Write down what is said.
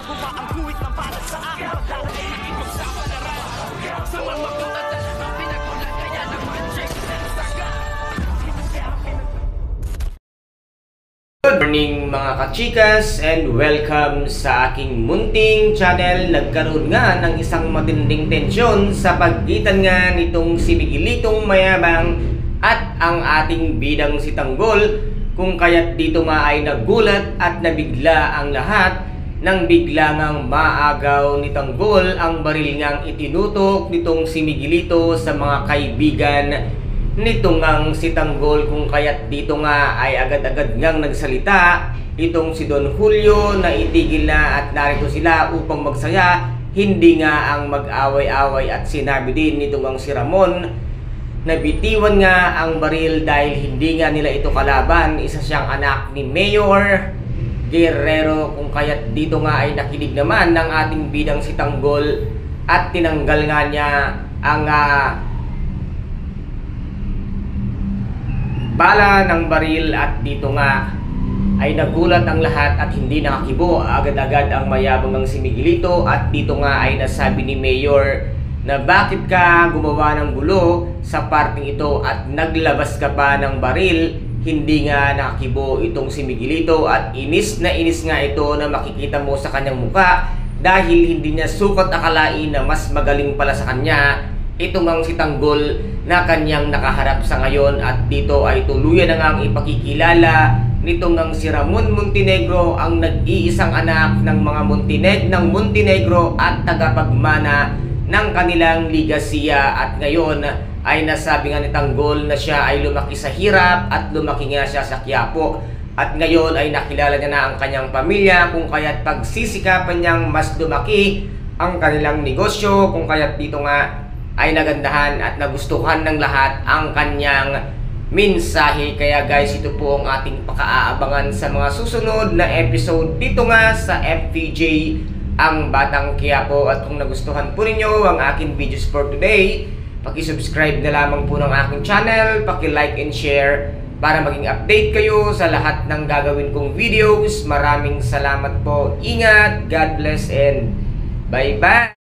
Bago pa ang guhit ng balat sa akin, pagdala ay nakipagsama na rin. Sa mga magulat at ang pinagulat kaya ng magic saga. Good morning mga kachikas and welcome sa aking munting channel. Nagkaroon nga ng isang matinding tensyon sa pagitan nga nitong si Miguelitong Mayabang at ang ating bidang si Tanggol, kung kaya't dito nga ay nagulat at nabigla ang lahat nang bigla ngang maagaw ni Tanggol ang baril ngang itinutok nitong si Miguelito sa mga kaibigan nito ngang si Tanggol, kung kaya't dito nga ay agad-agad ngang nagsalita itong si Don Julio na itigil na at narito sila upang magsaya, hindi nga ang mag-away-away, at sinabi din nito ngang si Ramon na bitiwan nga ang baril dahil hindi nga nila ito kalaban. Isa siyang anak ni Mayor Guerrero, kung kaya't dito nga ay nakinig naman ng ating bidang si Tanggol at tinanggal nga niya ang bala ng baril, at dito nga ay nagulat ang lahat at hindi nakakibo agad-agad ang mayabang ng si Miguelito. At dito nga ay nasabi ni Mayor na bakit ka gumawa ng gulo sa parting ito at naglabas ka pa ng baril. Hindi nga nakakibo itong si Miguelito at inis na inis nga ito na makikita mo sa kanyang muka dahil hindi niya sukat akalain na mas magaling pala sa kanya itong ang si Tanggol na kanyang nakaharap sa ngayon. At dito ay tuluyan na ngang ipakikilala nitong ang si Ramon Montenegro, ang nag-iisang anak ng mga Montenegro at tagapagmana ng kanilang ligasiya. At ngayon ay nasabi nga ni Tanggol na siya ay lumaki sa hirap at lumaki nga siya sa Quiapo. At ngayon ay nakilala niya na ang kanyang pamilya, kung kaya't pagsisikapan niyang mas lumaki ang kanilang negosyo, kung kaya't dito nga ay nagandahan at nagustuhan ng lahat ang kanyang mensahe. Kaya guys, ito po ang ating paka-aabangan sa mga susunod na episode dito nga sa FPJ ang Batang Quiapo. At kung nagustuhan po ninyo ang aking videos for today, paki-subscribe na lamang po ng aking channel, paki-like and share para maging update kayo sa lahat ng gagawin kong videos. Maraming salamat po. Ingat, God bless, and bye-bye!